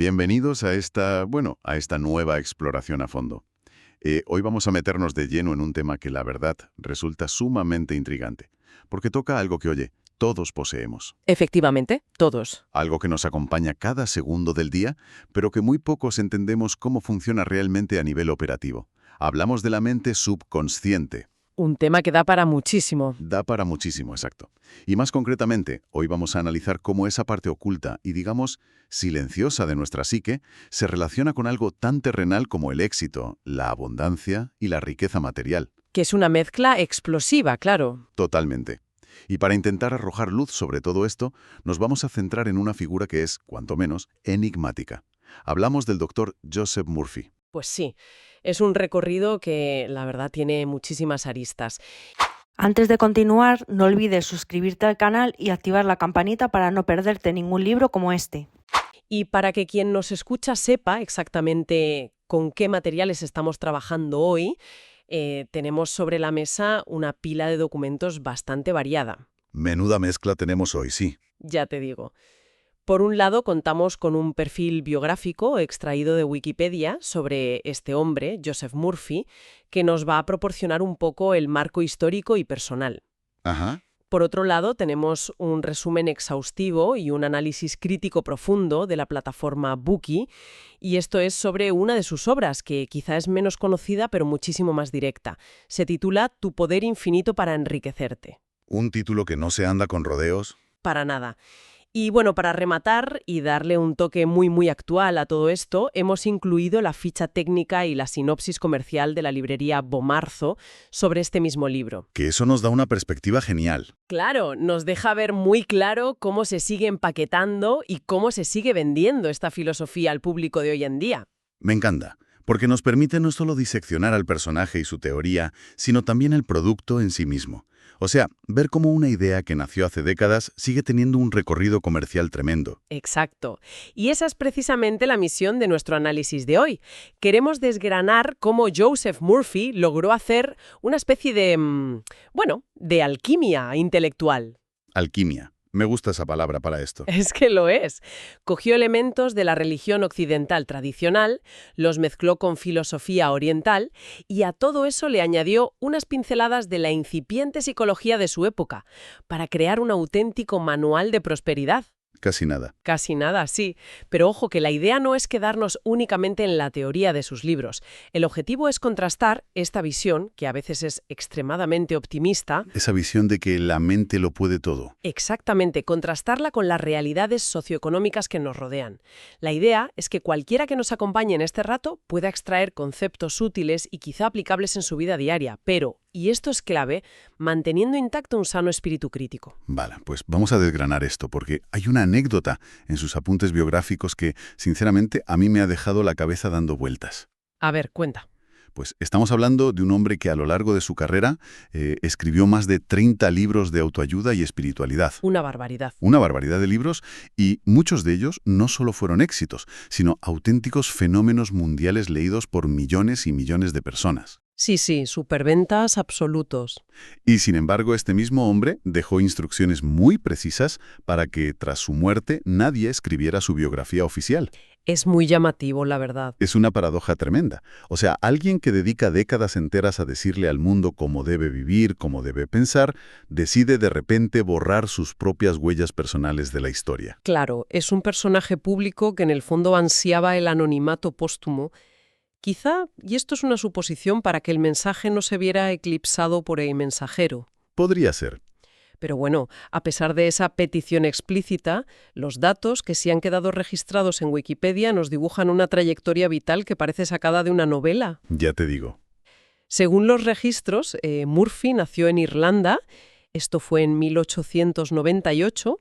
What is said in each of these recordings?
Bienvenidos a esta nueva exploración a fondo. Hoy vamos a meternos de lleno en un tema que la verdad resulta sumamente intrigante, porque toca algo que, oye, todos poseemos. Efectivamente, todos. Algo que nos acompaña cada segundo del día, pero que muy pocos entendemos cómo funciona realmente a nivel operativo. Hablamos de la mente subconsciente. Un tema que da para muchísimo. Da para muchísimo, exacto. Y más concretamente, hoy vamos a analizar cómo esa parte oculta y, digamos, silenciosa de nuestra psique se relaciona con algo tan terrenal como el éxito, la abundancia y la riqueza material. Que es una mezcla explosiva, claro. Totalmente. Y para intentar arrojar luz sobre todo esto, nos vamos a centrar en una figura que es, cuanto menos, enigmática. Hablamos del doctor Joseph Murphy. Pues sí, es un recorrido que, la verdad, tiene muchísimas aristas. Antes de continuar, no olvides suscribirte al canal y activar la campanita para no perderte ningún libro como este. Y para que quien nos escucha sepa exactamente con qué materiales estamos trabajando hoy, tenemos sobre la mesa una pila de documentos bastante variada. Menuda mezcla tenemos hoy, sí. Ya te digo. Por un lado, contamos con un perfil biográfico extraído de Wikipedia sobre este hombre, Joseph Murphy, que nos va a proporcionar un poco el marco histórico y personal. Ajá. Por otro lado, tenemos un resumen exhaustivo y un análisis crítico profundo de la plataforma Bookey, y esto es sobre una de sus obras, que quizá es menos conocida pero muchísimo más directa. Se titula Tu poder infinito para enriquecerte. Un título que no se anda con rodeos. Para nada. Y bueno, para rematar y darle un toque muy actual a todo esto, hemos incluido la ficha técnica y la sinopsis comercial de la librería Bomarzo sobre este mismo libro. Que eso nos da una perspectiva genial. Claro, nos deja ver muy claro cómo se sigue empaquetando y cómo se sigue vendiendo esta filosofía al público de hoy en día. Me encanta, porque nos permite no solo diseccionar al personaje y su teoría, sino también el producto en sí mismo. O sea, ver cómo una idea que nació hace décadas sigue teniendo un recorrido comercial tremendo. Exacto. Y esa es precisamente la misión de nuestro análisis de hoy. Queremos desgranar cómo Joseph Murphy logró hacer una especie de alquimia intelectual. Alquimia. Me gusta esa palabra para esto. Es que lo es. Cogió elementos de la religión occidental tradicional, los mezcló con filosofía oriental y a todo eso le añadió unas pinceladas de la incipiente psicología de su época para crear un auténtico manual de prosperidad. Casi nada. Casi nada, sí. Pero ojo que la idea no es quedarnos únicamente en la teoría de sus libros. El objetivo es contrastar esta visión, que a veces es extremadamente optimista. Esa visión de que la mente lo puede todo. Exactamente, contrastarla con las realidades socioeconómicas que nos rodean. La idea es que cualquiera que nos acompañe en este rato pueda extraer conceptos útiles y quizá aplicables en su vida diaria, pero, y esto es clave, manteniendo intacto un sano espíritu crítico. Vale, pues vamos a desgranar esto, porque hay una anécdota en sus apuntes biográficos que, sinceramente, a mí me ha dejado la cabeza dando vueltas. A ver, cuenta. Pues estamos hablando de un hombre que a lo largo de su carrera escribió más de 30 libros de autoayuda y espiritualidad. Una barbaridad. Una barbaridad de libros, y muchos de ellos no solo fueron éxitos, sino auténticos fenómenos mundiales leídos por millones y millones de personas. Sí, superventas absolutos. Y sin embargo, este mismo hombre dejó instrucciones muy precisas para que, tras su muerte, nadie escribiera su biografía oficial. Es muy llamativo, la verdad. Es una paradoja tremenda. O sea, alguien que dedica décadas enteras a decirle al mundo cómo debe vivir, cómo debe pensar, decide de repente borrar sus propias huellas personales de la historia. Claro, es un personaje público que en el fondo ansiaba el anonimato póstumo. Quizá, y esto es una suposición, para que el mensaje no se viera eclipsado por el mensajero. Podría ser. Pero bueno, a pesar de esa petición explícita, los datos que sí han quedado registrados en Wikipedia nos dibujan una trayectoria vital que parece sacada de una novela. Ya te digo. Según los registros, Murphy nació en Irlanda, esto fue en 1898,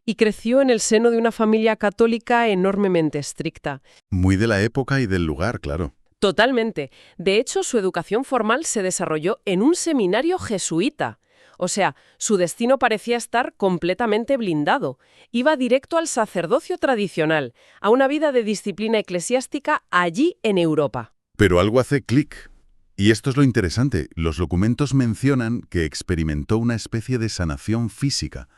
y creció en el seno de una familia católica enormemente estricta. Muy de la época y del lugar, claro. Totalmente. De hecho, su educación formal se desarrolló en un seminario jesuita. O sea, su destino parecía estar completamente blindado. Iba directo al sacerdocio tradicional, a una vida de disciplina eclesiástica allí en Europa. Pero algo hace clic. Y esto es lo interesante. Los documentos mencionan que experimentó una especie de sanación física.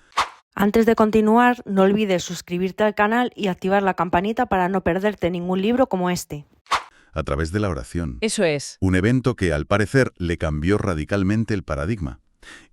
Antes de continuar, no olvides suscribirte al canal y activar la campanita para no perderte ningún libro como este. A través de la oración. Eso es. Un evento que, al parecer, le cambió radicalmente el paradigma.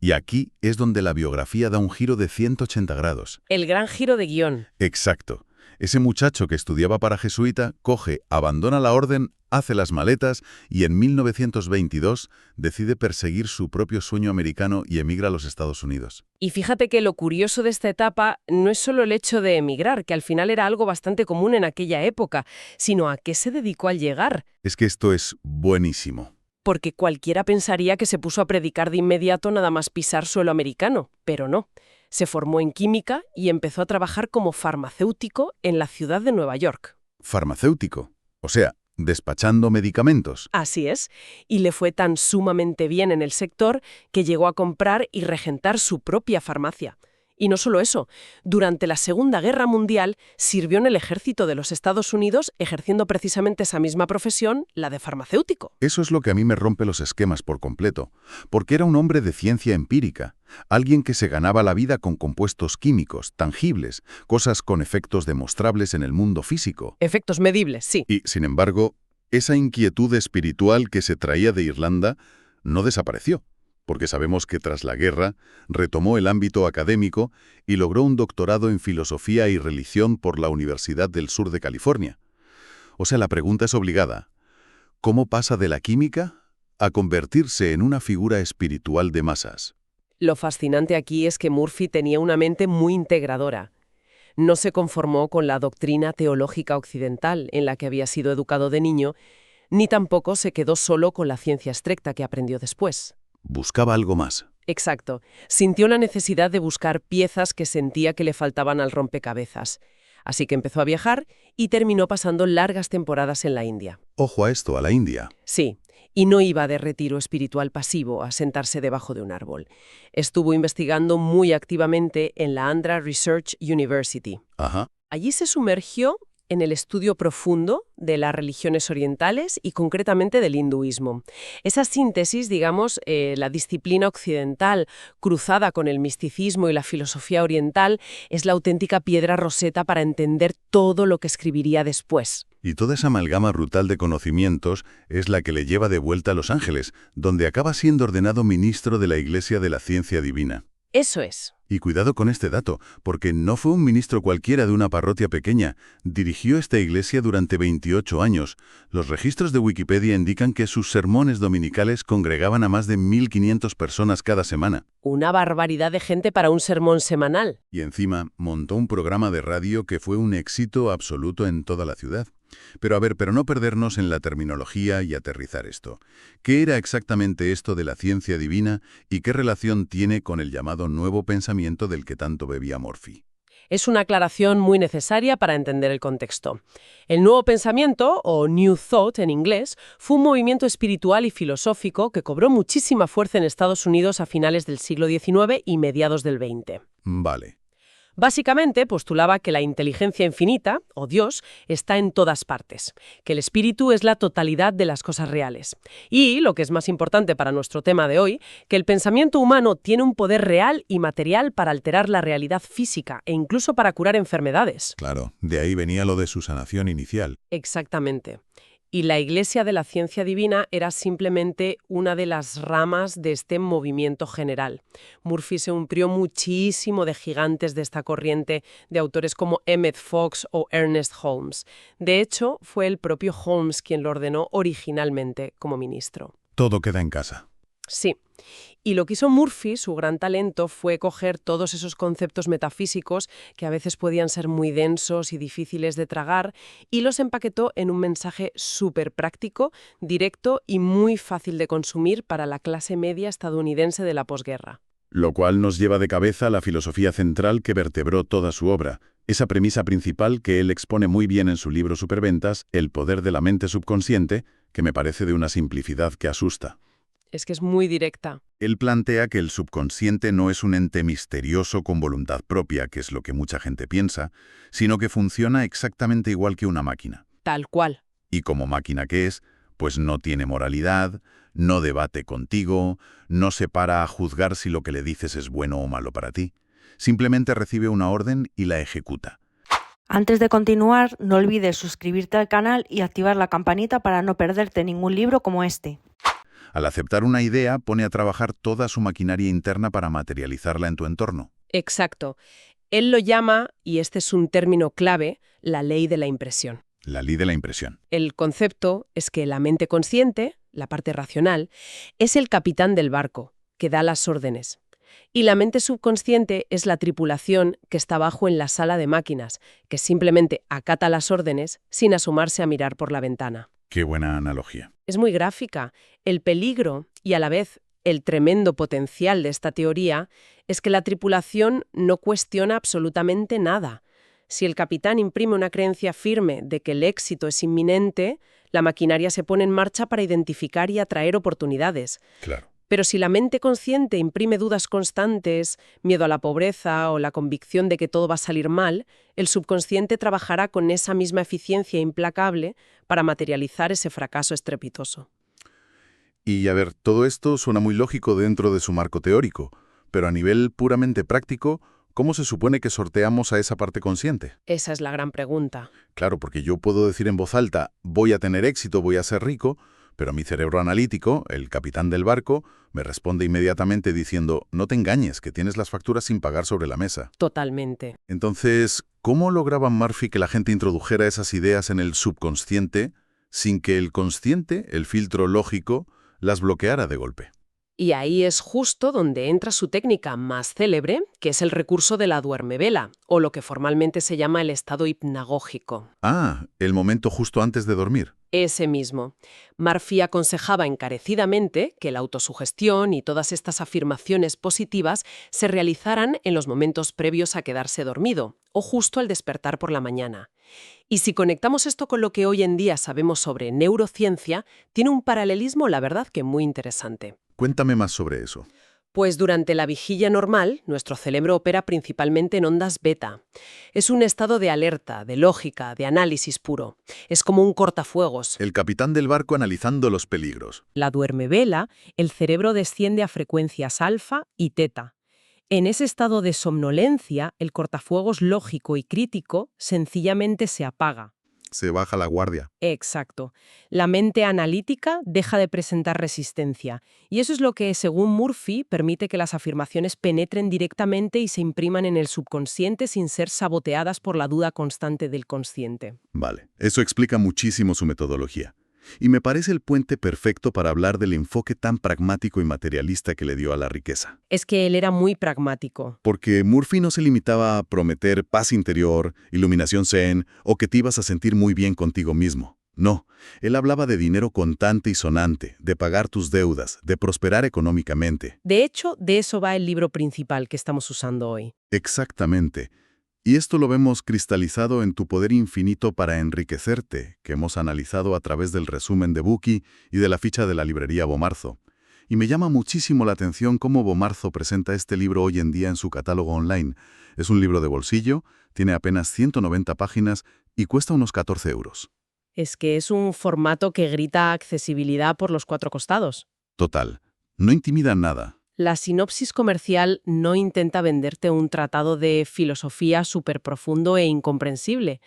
Y aquí es donde la biografía da un giro de 180 grados. El gran giro de guión. Exacto. Ese muchacho que estudiaba para jesuita coge, abandona la orden, hace las maletas y en 1922 decide perseguir su propio sueño americano y emigra a los Estados Unidos. Y fíjate que lo curioso de esta etapa no es solo el hecho de emigrar, que al final era algo bastante común en aquella época, sino a qué se dedicó al llegar. Es que esto es buenísimo. Porque cualquiera pensaría que se puso a predicar de inmediato nada más pisar suelo americano, pero no. Se formó en química y empezó a trabajar como farmacéutico en la ciudad de Nueva York. Farmacéutico. O sea, despachando medicamentos. Así es, y le fue tan sumamente bien en el sector que llegó a comprar y regentar su propia farmacia. Y no solo eso, durante la Segunda Guerra Mundial sirvió en el ejército de los Estados Unidos ejerciendo precisamente esa misma profesión, la de farmacéutico. Eso es lo que a mí me rompe los esquemas por completo, porque era un hombre de ciencia empírica, alguien que se ganaba la vida con compuestos químicos, tangibles, cosas con efectos demostrables en el mundo físico. Efectos medibles, sí. Y, sin embargo, esa inquietud espiritual que se traía de Irlanda no desapareció, porque sabemos que tras la guerra retomó el ámbito académico y logró un doctorado en Filosofía y Religión por la Universidad del Sur de California. O sea, la pregunta es obligada. ¿Cómo pasa de la química a convertirse en una figura espiritual de masas? Lo fascinante aquí es que Murphy tenía una mente muy integradora. No se conformó con la doctrina teológica occidental en la que había sido educado de niño, ni tampoco se quedó solo con la ciencia estricta que aprendió después. Buscaba algo más. Exacto. Sintió la necesidad de buscar piezas que sentía que le faltaban al rompecabezas. Así que empezó a viajar y terminó pasando largas temporadas en la India. Ojo a esto, a la India. Sí, y no iba de retiro espiritual pasivo a sentarse debajo de un árbol. Estuvo investigando muy activamente en la Andhra Research University. Ajá. Allí se sumergió en el estudio profundo de las religiones orientales y concretamente del hinduismo. Esa síntesis, digamos, la disciplina occidental cruzada con el misticismo y la filosofía oriental, es la auténtica piedra roseta para entender todo lo que escribiría después. Y toda esa amalgama brutal de conocimientos es la que le lleva de vuelta a Los Ángeles, donde acaba siendo ordenado ministro de la Iglesia de la Ciencia Divina. Eso es. Y cuidado con este dato, porque no fue un ministro cualquiera de una parroquia pequeña. Dirigió esta iglesia durante 28 años. Los registros de Wikipedia indican que sus sermones dominicales congregaban a más de 1.500 personas cada semana. Una barbaridad de gente para un sermón semanal. Y encima montó un programa de radio que fue un éxito absoluto en toda la ciudad. Pero no perdernos en la terminología y aterrizar esto. ¿Qué era exactamente esto de la ciencia divina y qué relación tiene con el llamado nuevo pensamiento del que tanto bebía Murphy? Es una aclaración muy necesaria para entender el contexto. El nuevo pensamiento, o New Thought en inglés, fue un movimiento espiritual y filosófico que cobró muchísima fuerza en Estados Unidos a finales del siglo XIX y mediados del XX. Vale. Básicamente postulaba que la inteligencia infinita, o Dios, está en todas partes, que el espíritu es la totalidad de las cosas reales. Y, lo que es más importante para nuestro tema de hoy, que el pensamiento humano tiene un poder real y material para alterar la realidad física e incluso para curar enfermedades. Claro, de ahí venía lo de su sanación inicial. Exactamente. Y la Iglesia de la Ciencia Divina era simplemente una de las ramas de este movimiento general. Murphy se nutrió muchísimo de gigantes de esta corriente, de autores como Emmett Fox o Ernest Holmes. De hecho, fue el propio Holmes quien lo ordenó originalmente como ministro. Todo queda en casa. Sí. Y lo que hizo Murphy, su gran talento, fue coger todos esos conceptos metafísicos que a veces podían ser muy densos y difíciles de tragar y los empaquetó en un mensaje súper práctico, directo y muy fácil de consumir para la clase media estadounidense de la posguerra. Lo cual nos lleva de cabeza a la filosofía central que vertebró toda su obra. Esa premisa principal que él expone muy bien en su libro Superventas, El poder de la mente subconsciente, que me parece de una simplicidad que asusta. Es que es muy directa. Él plantea que el subconsciente no es un ente misterioso con voluntad propia, que es lo que mucha gente piensa, sino que funciona exactamente igual que una máquina. Tal cual. Y como máquina que es, pues no tiene moralidad, no debate contigo, no se para a juzgar si lo que le dices es bueno o malo para ti. Simplemente recibe una orden y la ejecuta. Antes de continuar, no olvides suscribirte al canal y activar la campanita para no perderte ningún libro como este. Al aceptar una idea, pone a trabajar toda su maquinaria interna para materializarla en tu entorno. Exacto. Él lo llama, y este es un término clave, la ley de la impresión. La ley de la impresión. El concepto es que la mente consciente, la parte racional, es el capitán del barco, que da las órdenes. Y la mente subconsciente es la tripulación que está abajo en la sala de máquinas, que simplemente acata las órdenes sin asomarse a mirar por la ventana. Qué buena analogía. Es muy gráfica. El peligro y a la vez el tremendo potencial de esta teoría es que la tripulación no cuestiona absolutamente nada. Si el capitán imprime una creencia firme de que el éxito es inminente, la maquinaria se pone en marcha para identificar y atraer oportunidades. Claro. Pero si la mente consciente imprime dudas constantes, miedo a la pobreza o la convicción de que todo va a salir mal, el subconsciente trabajará con esa misma eficiencia implacable para materializar ese fracaso estrepitoso. Y a ver, todo esto suena muy lógico dentro de su marco teórico, pero a nivel puramente práctico, ¿cómo se supone que sorteamos a esa parte consciente? Esa es la gran pregunta. Claro, porque yo puedo decir en voz alta, voy a tener éxito, voy a ser rico, pero mi cerebro analítico, el capitán del barco, me responde inmediatamente diciendo, no te engañes, que tienes las facturas sin pagar sobre la mesa. Totalmente. Entonces, ¿cómo lograba Murphy que la gente introdujera esas ideas en el subconsciente sin que el consciente, el filtro lógico, las bloqueara de golpe? Y ahí es justo donde entra su técnica más célebre, que es el recurso de la duermevela, o lo que formalmente se llama el estado hipnagógico. Ah, el momento justo antes de dormir. Ese mismo. Murphy aconsejaba encarecidamente que la autosugestión y todas estas afirmaciones positivas se realizaran en los momentos previos a quedarse dormido, o justo al despertar por la mañana. Y si conectamos esto con lo que hoy en día sabemos sobre neurociencia, tiene un paralelismo, la verdad, que muy interesante. Cuéntame más sobre eso. Pues durante la vigilia normal, nuestro cerebro opera principalmente en ondas beta. Es un estado de alerta, de lógica, de análisis puro. Es como un cortafuegos. El capitán del barco analizando los peligros. La duermevela, el cerebro desciende a frecuencias alfa y teta. En ese estado de somnolencia, el cortafuegos lógico y crítico sencillamente se apaga. Se baja la guardia. Exacto. La mente analítica deja de presentar resistencia. Y eso es lo que, según Murphy, permite que las afirmaciones penetren directamente y se impriman en el subconsciente sin ser saboteadas por la duda constante del consciente. Vale, eso explica muchísimo su metodología. Y me parece el puente perfecto para hablar del enfoque tan pragmático y materialista que le dio a la riqueza. Es que él era muy pragmático. Porque Murphy no se limitaba a prometer paz interior, iluminación zen o que te ibas a sentir muy bien contigo mismo. No, él hablaba de dinero contante y sonante, de pagar tus deudas, de prosperar económicamente. De hecho, de eso va el libro principal que estamos usando hoy. Exactamente. Y esto lo vemos cristalizado en Tu poder infinito para enriquecerte, que hemos analizado a través del resumen de Bookey y de la ficha de la librería Bomarzo. Y me llama muchísimo la atención cómo Bomarzo presenta este libro hoy en día en su catálogo online. Es un libro de bolsillo, tiene apenas 190 páginas y cuesta unos 14 euros. Es que es un formato que grita accesibilidad por los cuatro costados. Total, no intimida nada. La sinopsis comercial no intenta venderte un tratado de filosofía súper profundo e incomprensible.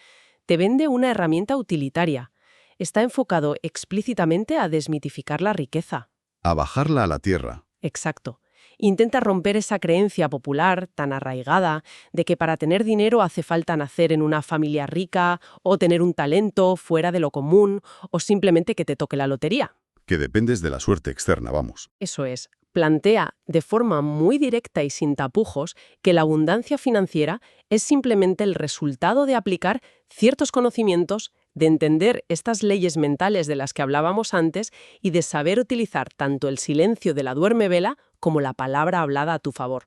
Te vende una herramienta utilitaria. Está enfocado explícitamente a desmitificar la riqueza. A bajarla a la tierra. Exacto. Intenta romper esa creencia popular tan arraigada de que para tener dinero hace falta nacer en una familia rica o tener un talento fuera de lo común o simplemente que te toque la lotería. Que dependes de la suerte externa, vamos. Eso es. Plantea de forma muy directa y sin tapujos que la abundancia financiera es simplemente el resultado de aplicar ciertos conocimientos, de entender estas leyes mentales de las que hablábamos antes y de saber utilizar tanto el silencio de la duermevela como la palabra hablada a tu favor.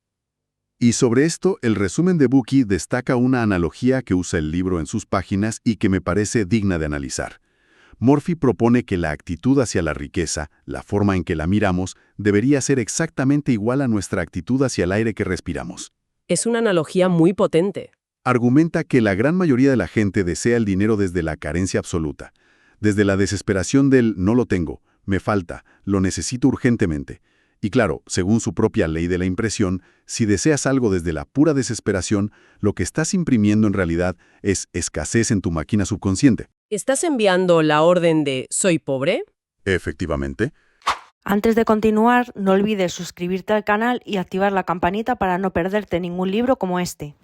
Y sobre esto, el resumen de Bookey destaca una analogía que usa el libro en sus páginas y que me parece digna de analizar. Murphy propone que la actitud hacia la riqueza, la forma en que la miramos, debería ser exactamente igual a nuestra actitud hacia el aire que respiramos. Es una analogía muy potente. Argumenta que la gran mayoría de la gente desea el dinero desde la carencia absoluta, desde la desesperación del no lo tengo, me falta, lo necesito urgentemente, Y claro, según su propia ley de la impresión, si deseas algo desde la pura desesperación, lo que estás imprimiendo en realidad es escasez en tu máquina subconsciente. ¿Estás enviando la orden de «soy pobre»? Efectivamente. Antes de continuar, no olvides suscribirte al canal y activar la campanita para no perderte ningún libro como este.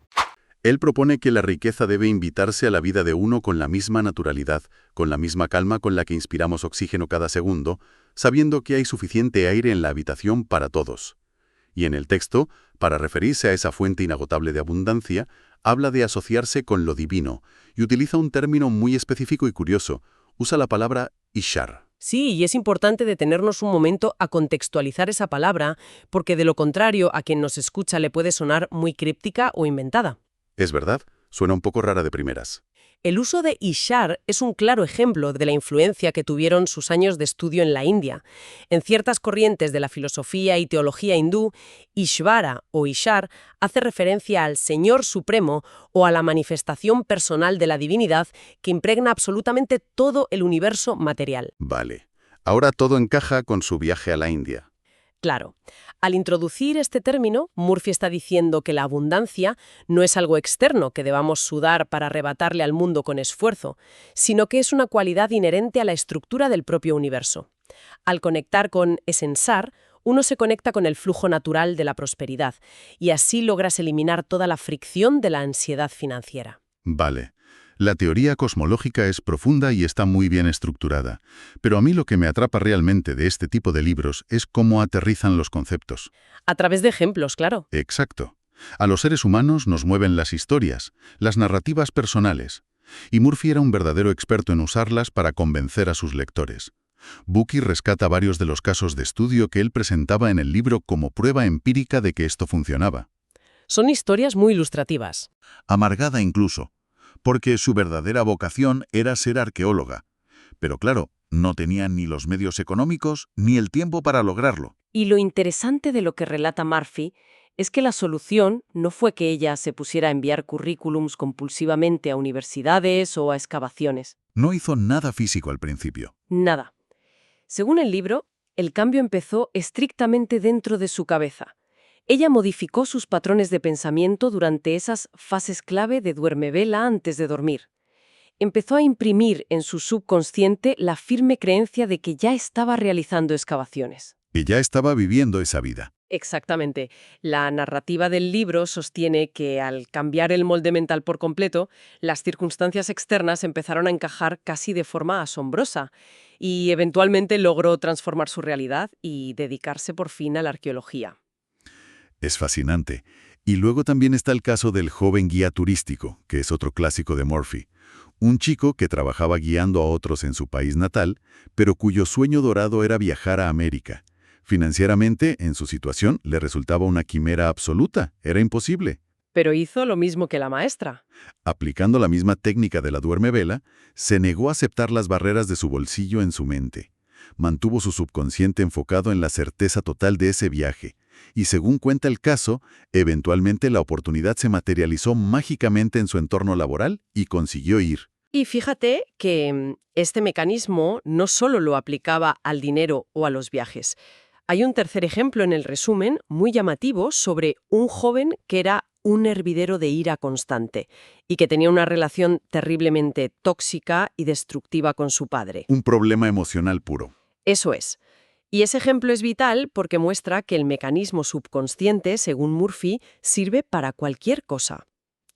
Él propone que la riqueza debe invitarse a la vida de uno con la misma naturalidad, con la misma calma con la que inspiramos oxígeno cada segundo, sabiendo que hay suficiente aire en la habitación para todos. Y en el texto, para referirse a esa fuente inagotable de abundancia, habla de asociarse con lo divino, y utiliza un término muy específico y curioso. Usa la palabra Ishar. Sí, y es importante detenernos un momento a contextualizar esa palabra, porque de lo contrario a quien nos escucha le puede sonar muy críptica o inventada. Es verdad, suena un poco rara de primeras. El uso de Ishar es un claro ejemplo de la influencia que tuvieron sus años de estudio en la India. En ciertas corrientes de la filosofía y teología hindú, Ishvara o Ishar hace referencia al Señor Supremo o a la manifestación personal de la divinidad que impregna absolutamente todo el universo material. Vale. Ahora todo encaja con su viaje a la India. Claro, al introducir este término, Murphy está diciendo que la abundancia no es algo externo que debamos sudar para arrebatarle al mundo con esfuerzo, sino que es una cualidad inherente a la estructura del propio universo. Al conectar con Esensar, uno se conecta con el flujo natural de la prosperidad y así logras eliminar toda la fricción de la ansiedad financiera. Vale. La teoría cosmológica es profunda y está muy bien estructurada, pero a mí lo que me atrapa realmente de este tipo de libros es cómo aterrizan los conceptos. A través de ejemplos, claro. Exacto. A los seres humanos nos mueven las historias, las narrativas personales, y Murphy era un verdadero experto en usarlas para convencer a sus lectores. Bucky rescata varios de los casos de estudio que él presentaba en el libro como prueba empírica de que esto funcionaba. Son historias muy ilustrativas. Amargada incluso, porque su verdadera vocación era ser arqueóloga. Pero claro, no tenía ni los medios económicos ni el tiempo para lograrlo. Y lo interesante de lo que relata Murphy es que la solución no fue que ella se pusiera a enviar currículums compulsivamente a universidades o a excavaciones. No hizo nada físico al principio. Nada. Según el libro, el cambio empezó estrictamente dentro de su cabeza. Ella modificó sus patrones de pensamiento durante esas fases clave de duerme-vela antes de dormir. Empezó a imprimir en su subconsciente la firme creencia de que ya estaba realizando excavaciones. Y ya estaba viviendo esa vida. Exactamente. La narrativa del libro sostiene que al cambiar el molde mental por completo, las circunstancias externas empezaron a encajar casi de forma asombrosa y eventualmente logró transformar su realidad y dedicarse por fin a la arqueología. Es fascinante. Y luego también está el caso del joven guía turístico, que es otro clásico de Murphy. Un chico que trabajaba guiando a otros en su país natal, pero cuyo sueño dorado era viajar a América. Financieramente, en su situación, le resultaba una quimera absoluta. Era imposible. Pero hizo lo mismo que la maestra. Aplicando la misma técnica de la duerme-vela, se negó a aceptar las barreras de su bolsillo en su mente. Mantuvo su subconsciente enfocado en la certeza total de ese viaje. Y según cuenta el caso, eventualmente la oportunidad se materializó mágicamente en su entorno laboral y consiguió ir. Y fíjate que este mecanismo no solo lo aplicaba al dinero o a los viajes. Hay un tercer ejemplo en el resumen, muy llamativo, sobre un joven que era un hervidero de ira constante y que tenía una relación terriblemente tóxica y destructiva con su padre. Un problema emocional puro. Eso es. Y ese ejemplo es vital porque muestra que el mecanismo subconsciente, según Murphy, sirve para cualquier cosa.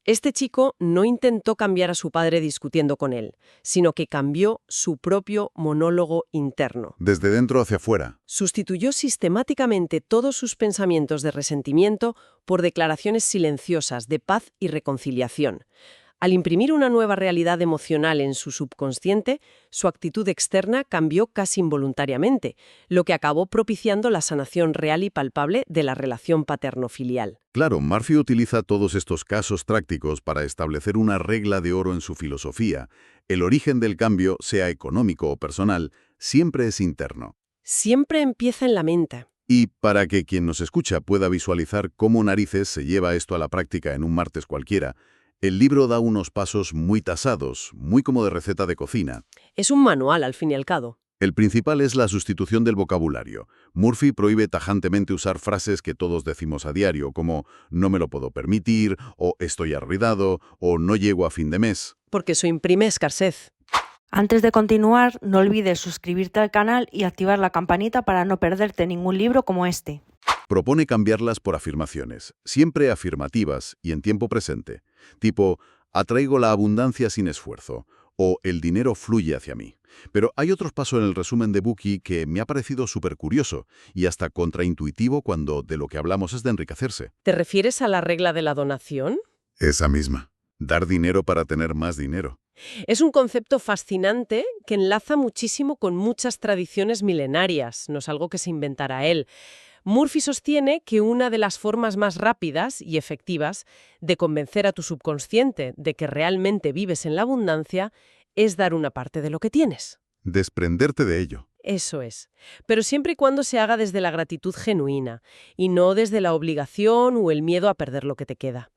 Este chico no intentó cambiar a su padre discutiendo con él, sino que cambió su propio monólogo interno. Desde dentro hacia afuera. Sustituyó sistemáticamente todos sus pensamientos de resentimiento por declaraciones silenciosas de paz y reconciliación. Al imprimir una nueva realidad emocional en su subconsciente, su actitud externa cambió casi involuntariamente, lo que acabó propiciando la sanación real y palpable de la relación paterno-filial. Claro, Murphy utiliza todos estos casos prácticos para establecer una regla de oro en su filosofía. El origen del cambio, sea económico o personal, siempre es interno. Siempre empieza en la mente. Y para que quien nos escucha pueda visualizar cómo narices se lleva esto a la práctica en un martes cualquiera, el libro da unos pasos muy tasados, muy como de receta de cocina. Es un manual, al fin y al cabo. El principal es la sustitución del vocabulario. Murphy prohíbe tajantemente usar frases que todos decimos a diario, como «no me lo puedo permitir», o «estoy arruinado», o «no llego a fin de mes». Porque eso imprime escasez. Antes de continuar, no olvides suscribirte al canal y activar la campanita para no perderte ningún libro como este. Propone cambiarlas por afirmaciones, siempre afirmativas y en tiempo presente, tipo «atraigo la abundancia sin esfuerzo» o «el dinero fluye hacia mí». Pero hay otros pasos en el resumen de Bookey que me ha parecido súper curioso y hasta contraintuitivo cuando de lo que hablamos es de enriquecerse. ¿Te refieres a la regla de la donación? Esa misma. Dar dinero para tener más dinero. Es un concepto fascinante que enlaza muchísimo con muchas tradiciones milenarias, no es algo que se inventara él. Murphy sostiene que una de las formas más rápidas y efectivas de convencer a tu subconsciente de que realmente vives en la abundancia es dar una parte de lo que tienes. Desprenderte de ello. Eso es. Pero siempre y cuando se haga desde la gratitud genuina y no desde la obligación o el miedo a perder lo que te queda.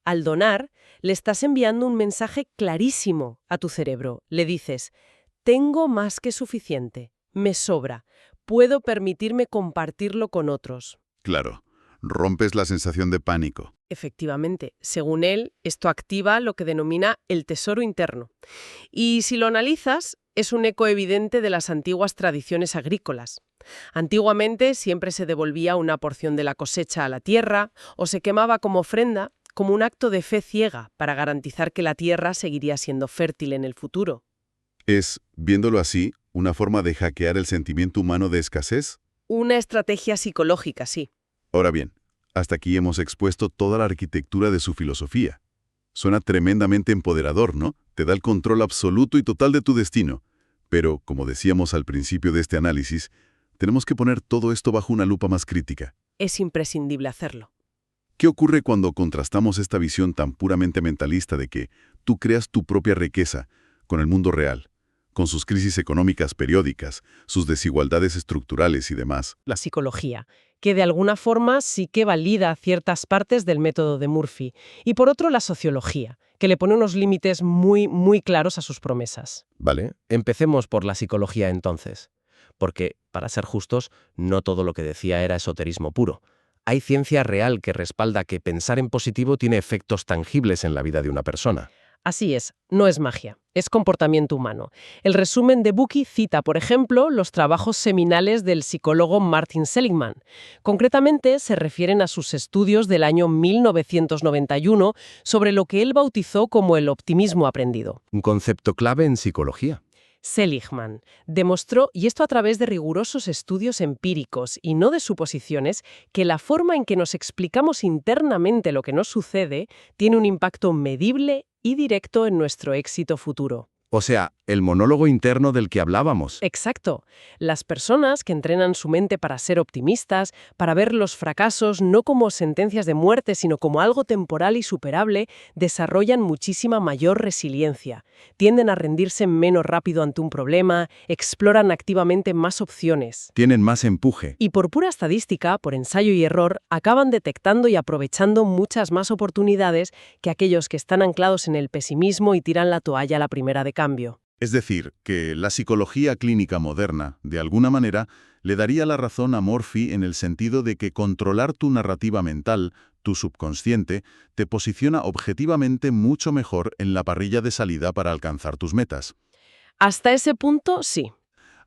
Al donar, le estás enviando un mensaje clarísimo a tu cerebro. Le dices, tengo más que suficiente, me sobra, puedo permitirme compartirlo con otros. Claro, rompes la sensación de pánico. Efectivamente, según él, esto activa lo que denomina el tesoro interno. Y si lo analizas, es un eco evidente de las antiguas tradiciones agrícolas. Antiguamente siempre se devolvía una porción de la cosecha a la tierra o se quemaba como ofrenda, como un acto de fe ciega para garantizar que la tierra seguiría siendo fértil en el futuro. Es, viéndolo así, una forma de hackear el sentimiento humano de escasez. Una estrategia psicológica, sí. Ahora bien, hasta aquí hemos expuesto toda la arquitectura de su filosofía. Suena tremendamente empoderador, ¿no? Te da el control absoluto y total de tu destino. Pero, como decíamos al principio de este análisis, tenemos que poner todo esto bajo una lupa más crítica. Es imprescindible hacerlo. ¿Qué ocurre cuando contrastamos esta visión tan puramente mentalista de que tú creas tu propia riqueza con el mundo real, con sus crisis económicas periódicas, sus desigualdades estructurales y demás? La psicología, que de alguna forma sí que valida ciertas partes del método de Murphy, y por otro la sociología, que le pone unos límites muy claros a sus promesas. Vale, empecemos por la psicología entonces. Porque, para ser justos, no todo lo que decía era esoterismo puro. Hay ciencia real que respalda que pensar en positivo tiene efectos tangibles en la vida de una persona. Así es, no es magia, es comportamiento humano. El resumen de Bookey cita, por ejemplo, los trabajos seminales del psicólogo Martin Seligman. Concretamente, se refieren a sus estudios del año 1991 sobre lo que él bautizó como el optimismo aprendido. Un concepto clave en psicología. Seligman demostró, y esto a través de rigurosos estudios empíricos y no de suposiciones, que la forma en que nos explicamos internamente lo que nos sucede tiene un impacto medible y directo en nuestro éxito futuro. O sea, el monólogo interno del que hablábamos. Exacto. Las personas que entrenan su mente para ser optimistas, para ver los fracasos no como sentencias de muerte, sino como algo temporal y superable, desarrollan muchísima mayor resiliencia. Tienden a rendirse menos rápido ante un problema, exploran activamente más opciones. Tienen más empuje. Y por pura estadística, por ensayo y error, acaban detectando y aprovechando muchas más oportunidades que aquellos que están anclados en el pesimismo y tiran la toalla a la primera de cambio. Es decir, que la psicología clínica moderna, de alguna manera, le daría la razón a Murphy en el sentido de que controlar tu narrativa mental, tu subconsciente, te posiciona objetivamente mucho mejor en la parrilla de salida para alcanzar tus metas. Hasta ese punto, sí.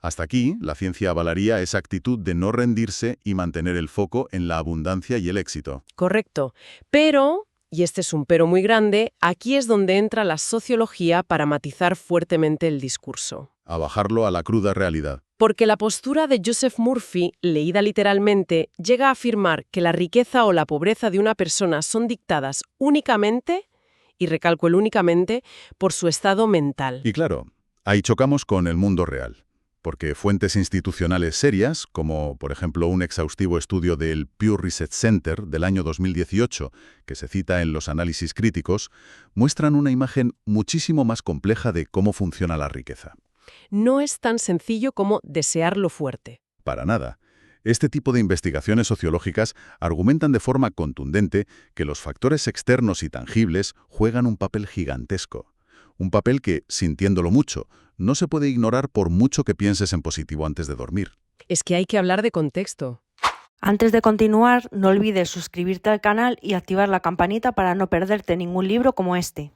Hasta aquí, la ciencia avalaría esa actitud de no rendirse y mantener el foco en la abundancia y el éxito. Correcto. Pero, y este es un pero muy grande, aquí es donde entra la sociología para matizar fuertemente el discurso. A bajarlo a la cruda realidad. Porque la postura de Joseph Murphy, leída literalmente, llega a afirmar que la riqueza o la pobreza de una persona son dictadas únicamente, y recalco el únicamente, por su estado mental. Y claro, ahí chocamos con el mundo real. Porque fuentes institucionales serias, como por ejemplo un exhaustivo estudio del Pew Research Center del año 2018, que se cita en los análisis críticos, muestran una imagen muchísimo más compleja de cómo funciona la riqueza. No es tan sencillo como desearlo fuerte. Para nada. Este tipo de investigaciones sociológicas argumentan de forma contundente que los factores externos y tangibles juegan un papel gigantesco. Un papel que, sintiéndolo mucho, no se puede ignorar por mucho que pienses en positivo antes de dormir. Es que hay que hablar de contexto. Antes de continuar, no olvides suscribirte al canal y activar la campanita para no perderte ningún libro como este.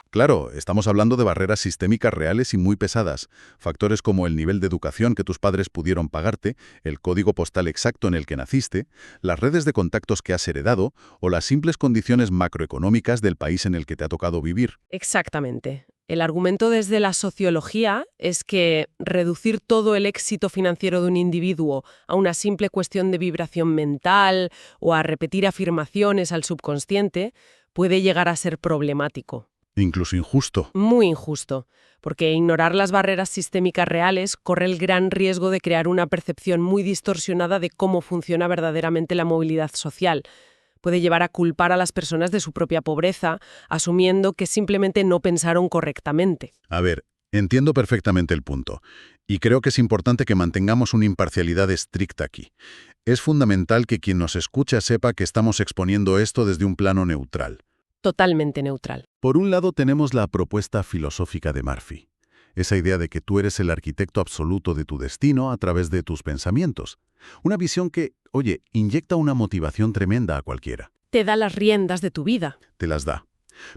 Claro, estamos hablando de barreras sistémicas reales y muy pesadas. Factores como el nivel de educación que tus padres pudieron pagarte, el código postal exacto en el que naciste, las redes de contactos que has heredado o las simples condiciones macroeconómicas del país en el que te ha tocado vivir. Exactamente. El argumento desde la sociología es que reducir todo el éxito financiero de un individuo a una simple cuestión de vibración mental o a repetir afirmaciones al subconsciente puede llegar a ser problemático. Incluso injusto. Muy injusto, porque ignorar las barreras sistémicas reales corre el gran riesgo de crear una percepción muy distorsionada de cómo funciona verdaderamente la movilidad social. Puede llevar a culpar a las personas de su propia pobreza, asumiendo que simplemente no pensaron correctamente. A ver, entiendo perfectamente el punto. Y creo que es importante que mantengamos una imparcialidad estricta aquí. Es fundamental que quien nos escucha sepa que estamos exponiendo esto desde un plano neutral. Totalmente neutral. Por un lado tenemos la propuesta filosófica de Murphy. Esa idea de que tú eres el arquitecto absoluto de tu destino a través de tus pensamientos. Una visión que, oye, inyecta una motivación tremenda a cualquiera. Te da las riendas de tu vida. Te las da.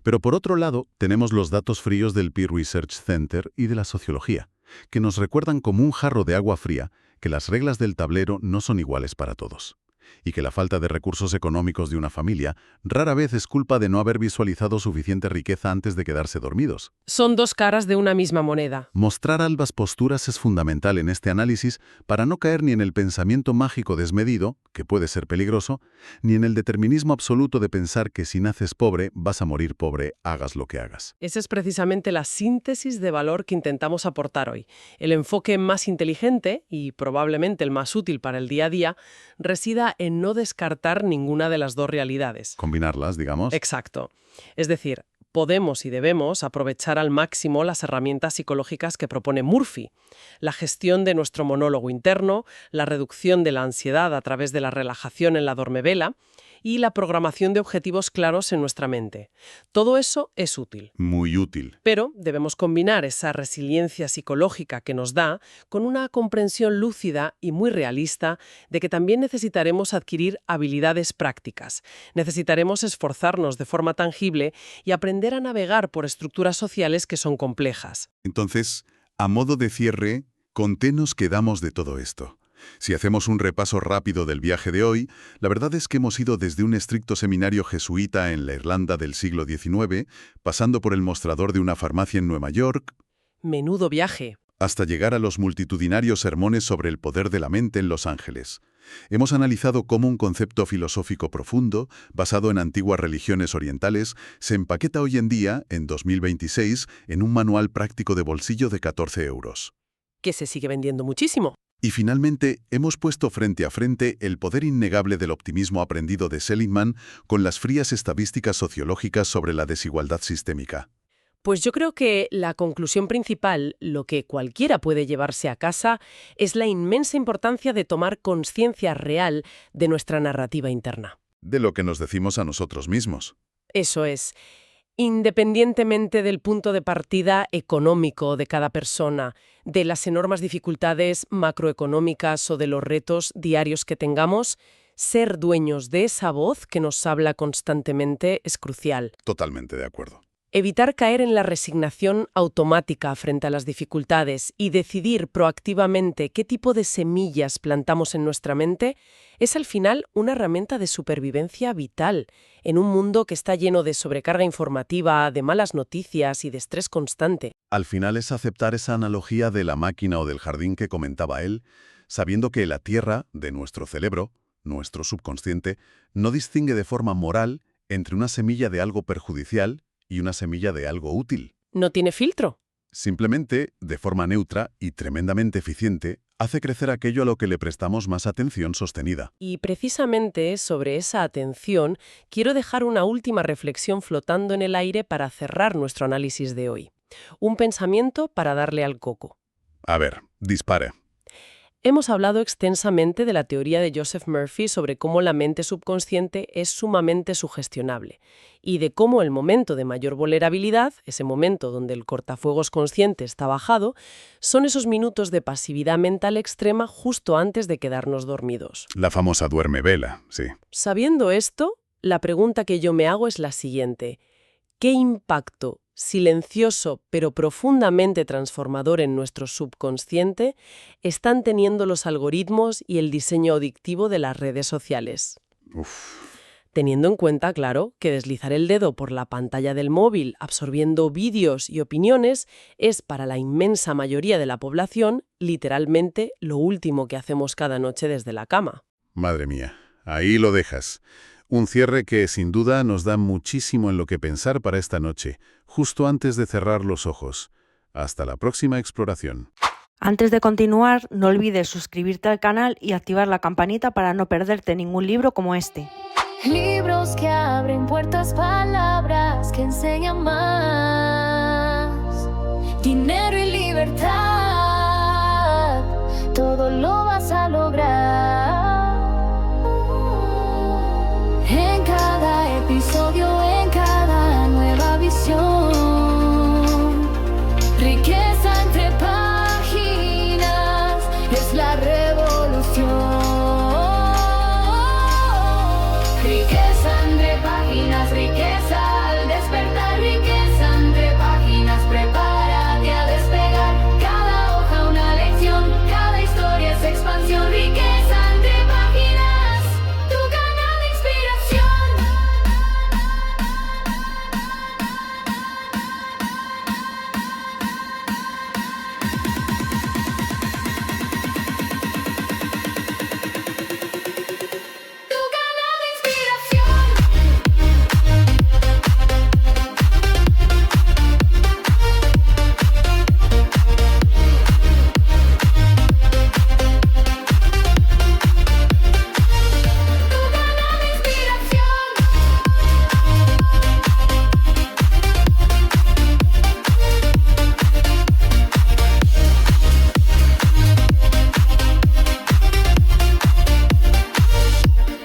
Pero por otro lado, tenemos los datos fríos del Pew Research Center y de la sociología, que nos recuerdan como un jarro de agua fría que las reglas del tablero no son iguales para todos. Y que la falta de recursos económicos de una familia rara vez es culpa de no haber visualizado suficiente riqueza antes de quedarse dormidos. Son dos caras de una misma moneda. Mostrar ambas posturas es fundamental en este análisis para no caer ni en el pensamiento mágico desmedido, que puede ser peligroso, ni en el determinismo absoluto de pensar que si naces pobre, vas a morir pobre, hagas lo que hagas. Esa es precisamente la síntesis de valor que intentamos aportar hoy. El enfoque más inteligente, y probablemente el más útil para el día a día, resida en no descartar ninguna de las dos realidades. Combinarlas, digamos. Exacto. Es decir, podemos y debemos aprovechar al máximo las herramientas psicológicas que propone Murphy. La gestión de nuestro monólogo interno, la reducción de la ansiedad a través de la relajación en la dormevela y la programación de objetivos claros en nuestra mente. Todo eso es útil. Muy útil. Pero debemos combinar esa resiliencia psicológica que nos da con una comprensión lúcida y muy realista de que también necesitaremos adquirir habilidades prácticas. Necesitaremos esforzarnos de forma tangible y aprender a navegar por estructuras sociales que son complejas. Entonces, a modo de cierre, ¿con qué nos quedamos de todo esto? Si hacemos un repaso rápido del viaje de hoy, la verdad es que hemos ido desde un estricto seminario jesuita en la Irlanda del siglo XIX, pasando por el mostrador de una farmacia en Nueva York, Menudo viaje. hasta llegar a los multitudinarios sermones sobre el poder de la mente en Los Ángeles. Hemos analizado cómo un concepto filosófico profundo, basado en antiguas religiones orientales, se empaqueta hoy en día, en 2026, en un manual práctico de bolsillo de 14 euros. Que se sigue vendiendo muchísimo. Y finalmente, hemos puesto frente a frente el poder innegable del optimismo aprendido de Seligman con las frías estadísticas sociológicas sobre la desigualdad sistémica. Pues yo creo que la conclusión principal, lo que cualquiera puede llevarse a casa, es la inmensa importancia de tomar conciencia real de nuestra narrativa interna. De lo que nos decimos a nosotros mismos. Eso es. Independientemente del punto de partida económico de cada persona, de las enormes dificultades macroeconómicas o de los retos diarios que tengamos, ser dueños de esa voz que nos habla constantemente es crucial. Totalmente de acuerdo. Evitar caer en la resignación automática frente a las dificultades y decidir proactivamente qué tipo de semillas plantamos en nuestra mente es al final una herramienta de supervivencia vital en un mundo que está lleno de sobrecarga informativa, de malas noticias y de estrés constante. Al final es aceptar esa analogía de la máquina o del jardín que comentaba él, sabiendo que la tierra de nuestro cerebro, nuestro subconsciente, no distingue de forma moral entre una semilla de algo perjudicial y una semilla de algo útil. ¿No tiene filtro? Simplemente, de forma neutra y tremendamente eficiente, hace crecer aquello a lo que le prestamos más atención sostenida. Y precisamente sobre esa atención quiero dejar una última reflexión flotando en el aire para cerrar nuestro análisis de hoy. Un pensamiento para darle al coco. A ver, dispare. Hemos hablado extensamente de la teoría de Joseph Murphy sobre cómo la mente subconsciente es sumamente sugestionable y de cómo el momento de mayor vulnerabilidad, ese momento donde el cortafuegos consciente está bajado, son esos minutos de pasividad mental extrema justo antes de quedarnos dormidos. La famosa duerme vela, sí. Sabiendo esto, la pregunta que yo me hago es la siguiente: ¿qué impacto silencioso pero profundamente transformador en nuestro subconsciente están teniendo los algoritmos y el diseño adictivo de las redes sociales? Teniendo en cuenta, claro, que deslizar el dedo por la pantalla del móvil absorbiendo vídeos y opiniones es para la inmensa mayoría de la población literalmente lo último que hacemos cada noche desde la cama. Madre mía, ahí lo dejas. Un cierre que, sin duda, nos da muchísimo en lo que pensar para esta noche, justo antes de cerrar los ojos. Hasta la próxima exploración. Antes de continuar, no olvides suscribirte al canal y activar la campanita para no perderte ningún libro como este. Libros que abren puertas, palabras que enseñan más. Dinero y libertad, todo lo vas a lograr. En cada episodio, en cada nueva visión. Riqueza entre páginas, es la revolución. Riqueza entre páginas, riqueza al despertar. Riqueza entre páginas, prepárate a despegar. Cada hoja una lección, cada historia es expansión. Riqueza entre páginas, tu canal de inspiración. Tu canal de inspiración. Tu canal de inspiración.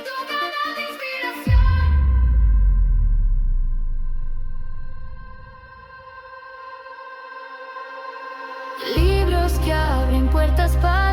Tu canal de inspiración. Libros que abren puertas para